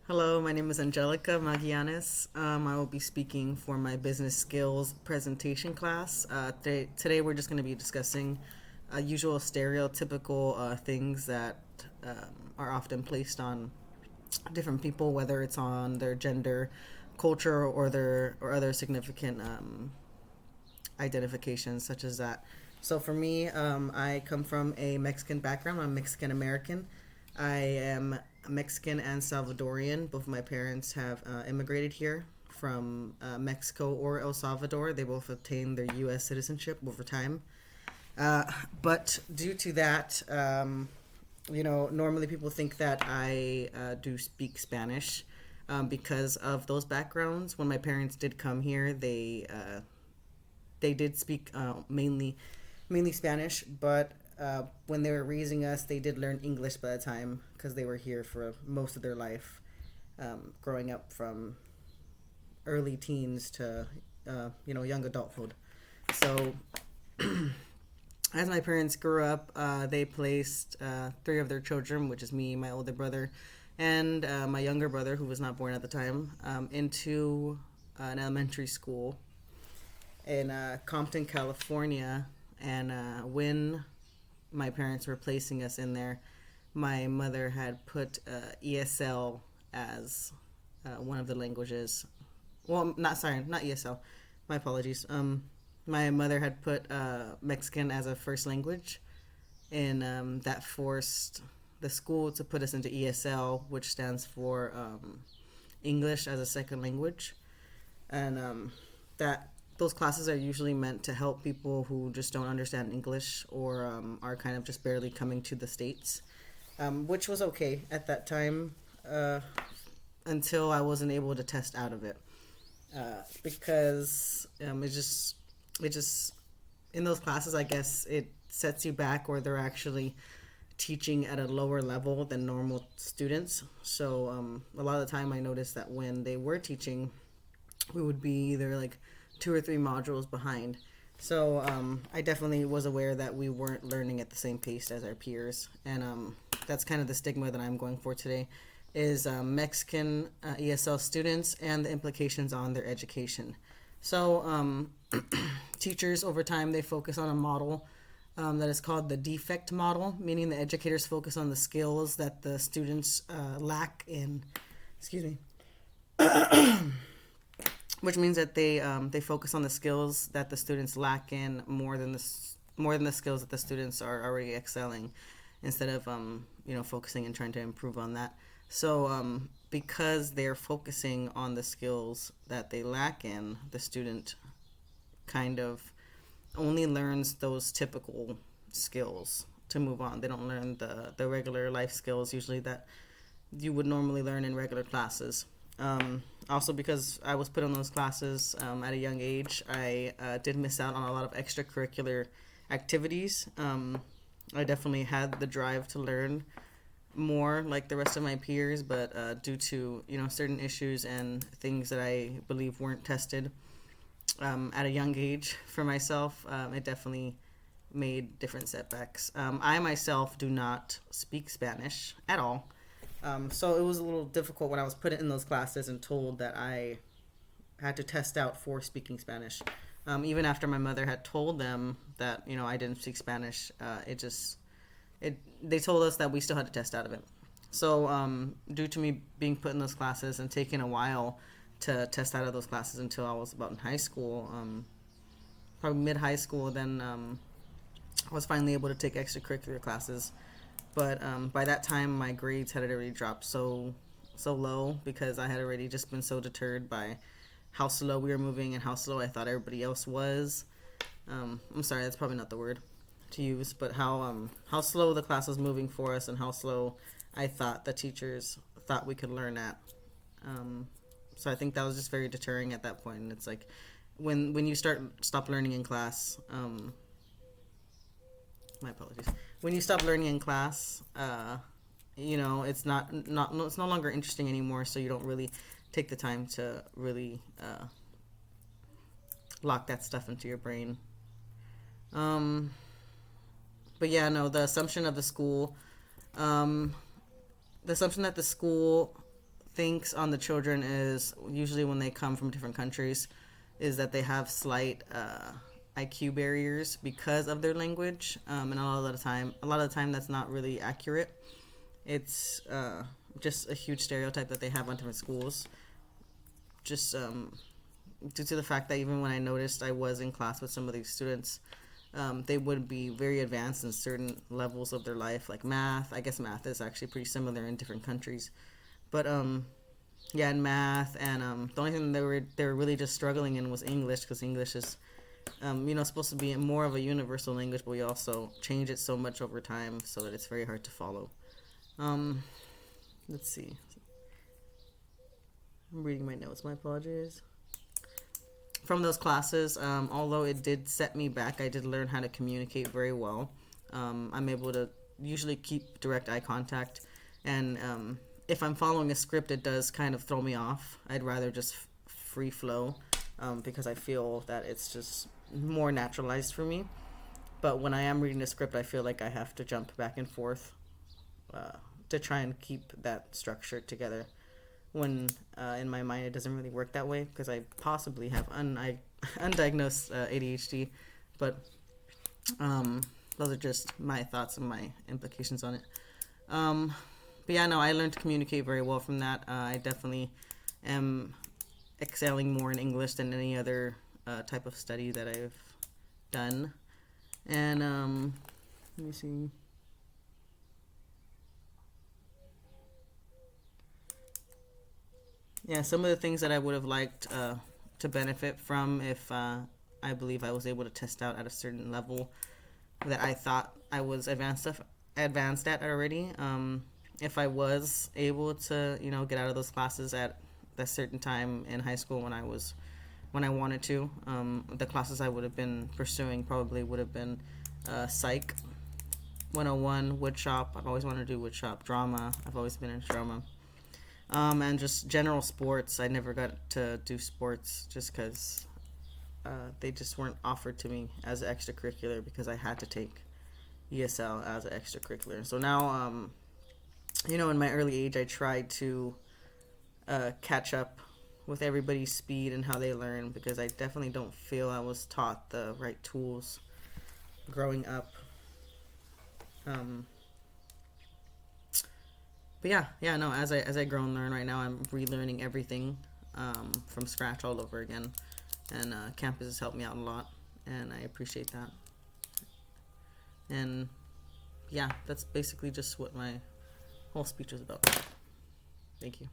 Hello, my name is Angelica Magianes. I will be speaking for my business skills presentation class. Today we're just going to be discussing usual stereotypical things that are often placed on different people, whether it's on their gender, culture, or other significant identifications such as that. So for me, I come from a Mexican background. I'm Mexican American. I am Mexican and Salvadorian. Both of my parents have immigrated here from Mexico or El Salvador. They both obtained their U.S. citizenship over time. Uh, but due to that, normally people think that I do speak Spanish because of those backgrounds. When my parents did come here, they did speak mainly Spanish, but when they were raising us, they did learn English by the time because they were here for most of their life, growing up from early teens to young adulthood. So as my parents grew up, they placed three of their children, which is me, my older brother, and my younger brother, who was not born at the time, into an elementary school in Compton, California. And when my parents were placing us in there, my mother had put ESL as one of the languages. Well, not ESL. My apologies. My mother had put Mexican as a first language, and that forced the school to put us into ESL, which stands for English as a second language, and that those classes are usually meant to help people who just don't understand English or are kind of just barely coming to the States, which was okay at that time until I wasn't able to test out of it because it just in those classes, I guess it sets you back, or they're actually teaching at a lower level than normal students. So a lot of the time I noticed that when they were teaching, we would be either like two or three modules behind. So I definitely was aware that we weren't learning at the same pace as our peers, and that's kind of the stigma that I'm going for today, is Mexican ESL students and the implications on their education. So teachers over time, they focus on a model that is called the defect model, meaning the educators focus on the skills that the students lack in, excuse me, which means that they focus on the skills that the students lack in more than the skills that the students are already excelling, instead of focusing and trying to improve on that. So because they're focusing on the skills that they lack in, the student kind of only learns those typical skills to move on. They don't learn the regular life skills usually that you would normally learn in regular classes. Also, because I was put on those classes at a young age, I did miss out on a lot of extracurricular activities. I definitely had the drive to learn more like the rest of my peers, but due to certain issues and things that I believe weren't tested at a young age for myself, it definitely made different setbacks. I myself do not speak Spanish at all. So it was a little difficult when I was put in those classes and told that I had to test out for speaking Spanish. Even after my mother had told them that I didn't speak Spanish, they told us that we still had to test out of it. So due to me being put in those classes and taking a while to test out of those classes until I was about in high school, probably mid high school, then I was finally able to take extracurricular classes. But by that time, my grades had already dropped so low because I had already just been so deterred by how slow we were moving and how slow I thought everybody else was. I'm sorry, that's probably not the word to use, but how slow the class was moving for us and how slow I thought the teachers thought we could learn at. So I think that was just very deterring at that point. And it's like when you stop learning in class. My apologies. When you stop learning in class, it's no longer interesting anymore. So you don't really take the time to really lock that stuff into your brain. Um, but yeah, no, the assumption that the school thinks on the children is usually when they come from different countries, is that they have slight IQ barriers because of their language, and a lot of the time that's not really accurate. It's just a huge stereotype that they have on different schools. Just due to the fact that even when I noticed I was in class with some of these students, they would be very advanced in certain levels of their life, like math. I guess math is actually pretty similar in different countries, but yeah, in math, and the only thing they were really just struggling in was English, because English is supposed to be more of a universal language, but we also change it so much over time so that it's very hard to follow. Let's see. I'm reading my notes. My apologies. From those classes, although it did set me back, I did learn how to communicate very well. I'm able to usually keep direct eye contact, and if I'm following a script, it does kind of throw me off. I'd rather just free flow, because I feel that it's just more naturalized for me. But when I am reading a script, I feel like I have to jump back and forth to try and keep that structure together. When in my mind it doesn't really work that way, because I possibly have undiagnosed ADHD, but those are just my thoughts and my implications on it. But yeah, no, I learned to communicate very well from that. I definitely am excelling more in English than any other type of study that I've done. And let me see. Yeah, some of the things that I would have liked to benefit from if I believe I was able to test out at a certain level that I thought I was advanced at already. If I was able to, get out of those classes at a certain time in high school when I wanted to, the classes I would have been pursuing probably would have been Psych 101, woodshop. I've always wanted to do woodshop. Drama. I've always been into drama. And just general sports. I never got to do sports just because they just weren't offered to me as an extracurricular, because I had to take ESL as an extracurricular. So now, in my early age, I tried to catch up with everybody's speed and how they learn, because I definitely don't feel I was taught the right tools growing up. But yeah, no. As I grow and learn right now, I'm relearning everything from scratch all over again, and Campus has helped me out a lot, and I appreciate that. And yeah, that's basically just what my whole speech was about. Thank you.